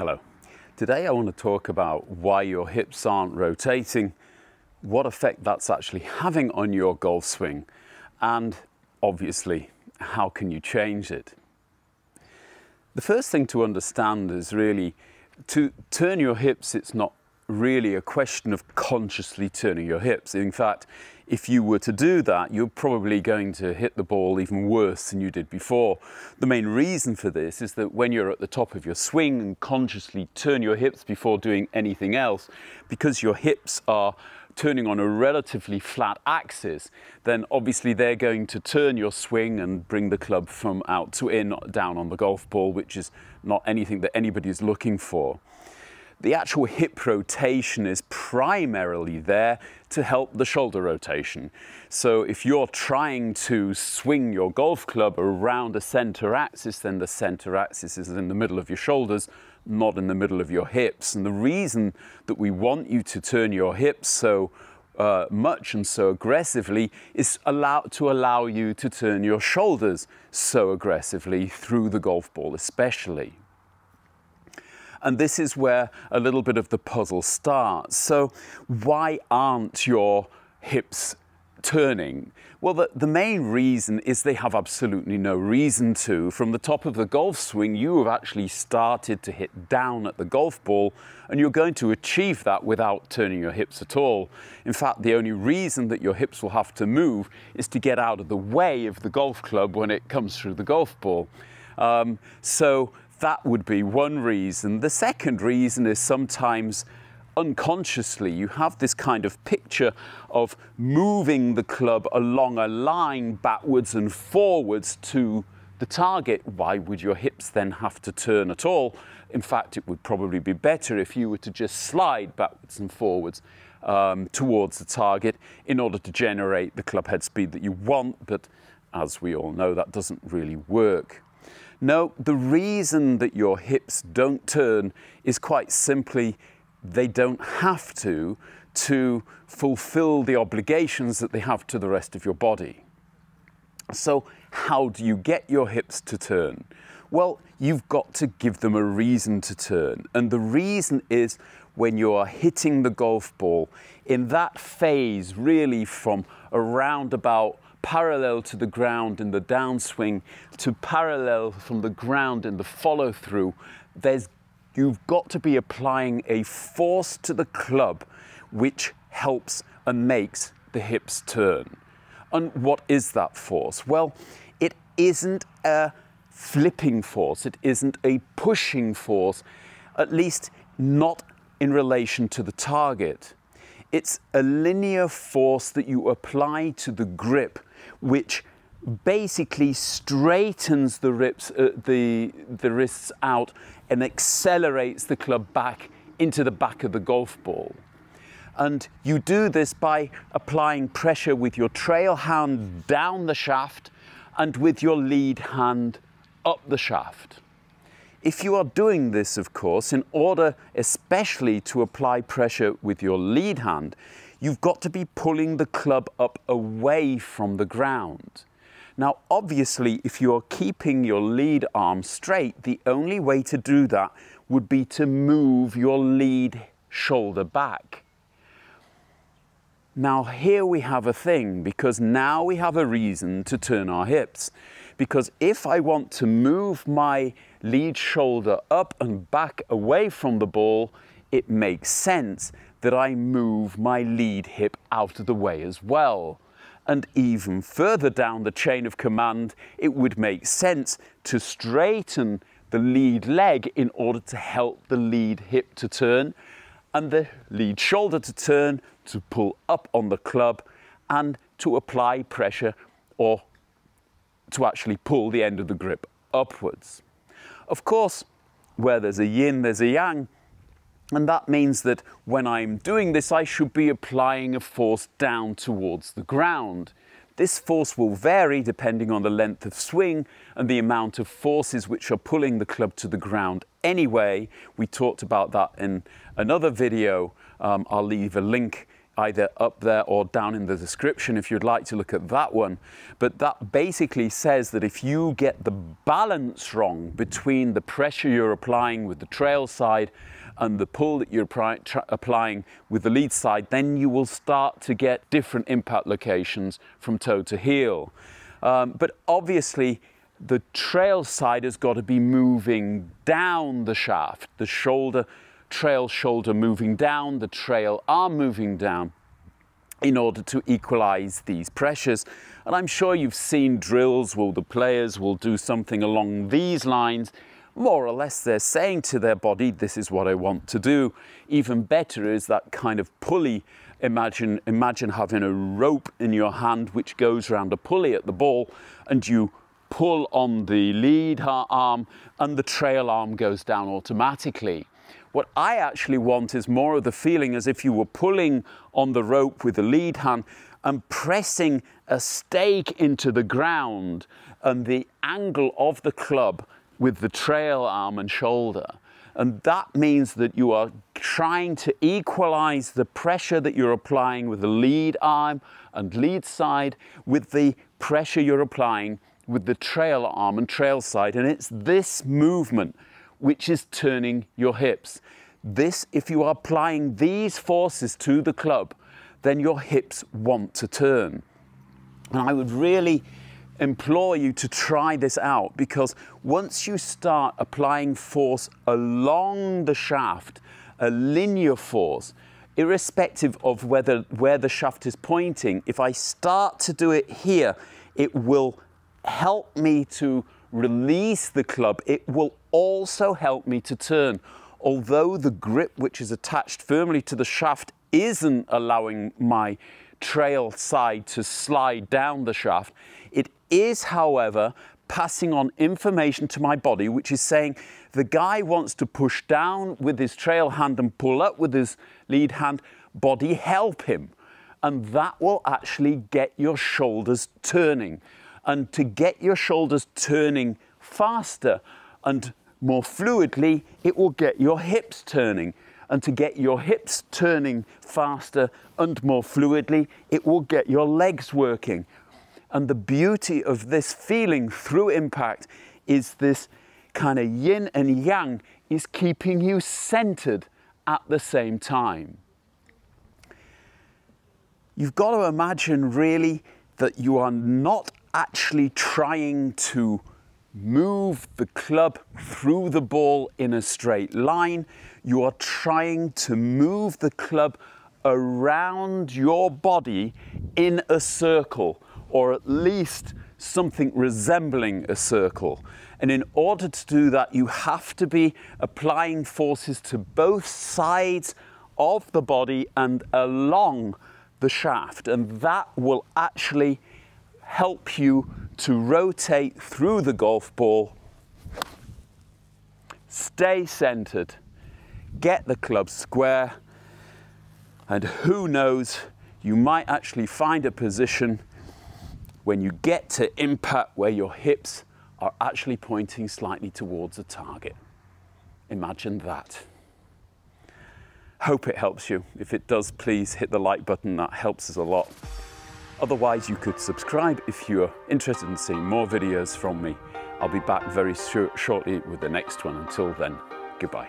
Hello. Today I want to talk about why your hips aren't rotating, what effect that's actually having on your golf swing, and obviously, how can you change it? The first thing to understand is really to turn your hips, it's not really a question of consciously turning your hips. In fact, if you were to do that, you're probably going to hit the ball even worse than you did before. The main reason for this is that when you're at the top of your swing and consciously turn your hips before doing anything else, because your hips are turning on a relatively flat axis, then obviously they're going to turn your swing and bring the club from out to in, down on the golf ball, which is not anything that anybody's looking for. The actual hip rotation is primarily there to help the shoulder rotation. So if you're trying to swing your golf club around a center axis, then the center axis is in the middle of your shoulders, not in the middle of your hips. And the reason that we want you to turn your hips so much and so aggressively is to allow you to turn your shoulders so aggressively through the golf ball especially. And this is where a little bit of the puzzle starts. So why aren't your hips turning? Well, the main reason is they have absolutely no reason to. From the top of the golf swing, you have actually started to hit down at the golf ball, and you're going to achieve that without turning your hips at all. In fact, the only reason that your hips will have to move is to get out of the way of the golf club when it comes through the golf ball. So that would be one reason. The second reason is sometimes unconsciously you have this kind of picture of moving the club along a line backwards and forwards to the target. Why would your hips then have to turn at all? In fact, it would probably be better if you were to just slide backwards and forwards towards the target in order to generate the club head speed that you want, but as we all know, that doesn't really work. No, the reason that your hips don't turn is quite simply they don't have to fulfill the obligations that they have to the rest of your body. So how do you get your hips to turn? Well, you've got to give them a reason to turn. And the reason is when you are hitting the golf ball, in that phase really from around about parallel to the ground in the downswing to parallel from the ground in the follow through, you've got to be applying a force to the club which helps and makes the hips turn. And what is that force? Well, it isn't a flipping force, it isn't a pushing force, at least not in relation to the target. It's a linear force that you apply to the grip, which basically straightens the wrists out and accelerates the club back into the back of the golf ball. And you do this by applying pressure with your trail hand down the shaft and with your lead hand up the shaft. If you are doing this, of course, in order especially to apply pressure with your lead hand, you've got to be pulling the club up away from the ground. Now, obviously, if you're keeping your lead arm straight, the only way to do that would be to move your lead shoulder back. Now, here we have a thing, because now we have a reason to turn our hips. Because if I want to move my lead shoulder up and back away from the ball, it makes sense that I move my lead hip out of the way as well. And even further down the chain of command, it would make sense to straighten the lead leg in order to help the lead hip to turn and the lead shoulder to turn, to pull up on the club and to apply pressure or to actually pull the end of the grip upwards. Of course, where there's a yin, there's a yang, and that means that when I'm doing this, I should be applying a force down towards the ground. This force will vary depending on the length of swing and the amount of forces which are pulling the club to the ground anyway. We talked about that in another video. I'll leave a link either up there or down in the description if you'd like to look at that one. But that basically says that if you get the balance wrong between the pressure you're applying with the trail side and the pull that you're applying with the lead side, then you will start to get different impact locations from toe to heel. But obviously, the trail side has got to be moving down the shaft, the shoulder, trail shoulder moving down, the trail arm moving down, in order to equalize these pressures. And I'm sure you've seen drills where the players will do something along these lines. More or less they're saying to their body, this is what I want to do. Even better is that kind of pulley. Imagine having a rope in your hand which goes around a pulley at the ball, and you pull on the lead arm and the trail arm goes down automatically. What I actually want is more of the feeling as if you were pulling on the rope with the lead hand and pressing a stake into the ground, and the angle of the club with the trail arm and shoulder. And that means that you are trying to equalize the pressure that you're applying with the lead arm and lead side with the pressure you're applying with the trail arm and trail side. And it's this movement which is turning your hips. This, if you are applying these forces to the club, then your hips want to turn. And I would really implore you to try this out, because once you start applying force along the shaft, a linear force, irrespective of where the shaft is pointing, if I start to do it here, it will help me to release the club. It will also help me to turn. Although the grip which is attached firmly to the shaft isn't allowing my trail side to slide down the shaft, it is, however, passing on information to my body which is saying the guy wants to push down with his trail hand and pull up with his lead hand. Body, help him. And that will actually get your shoulders turning. And to get your shoulders turning faster and more fluidly, it will get your hips turning. And to get your hips turning faster and more fluidly, it will get your legs working. And the beauty of this feeling through impact is this kind of yin and yang is keeping you centered at the same time. You've got to imagine really that you are not actually trying to move the club through the ball in a straight line. You are trying to move the club around your body in a circle, or at least something resembling a circle. And in order to do that, you have to be applying forces to both sides of the body and along the shaft. And that will actually help you to rotate through the golf ball, stay centered, get the club square, and who knows, you might actually find a position when you get to impact where your hips are actually pointing slightly towards a target. Imagine that. Hope it helps you. If it does, please hit the like button. That helps us a lot. Otherwise, you could subscribe if you're interested in seeing more videos from me. I'll be back very shortly with the next one. Until then, goodbye.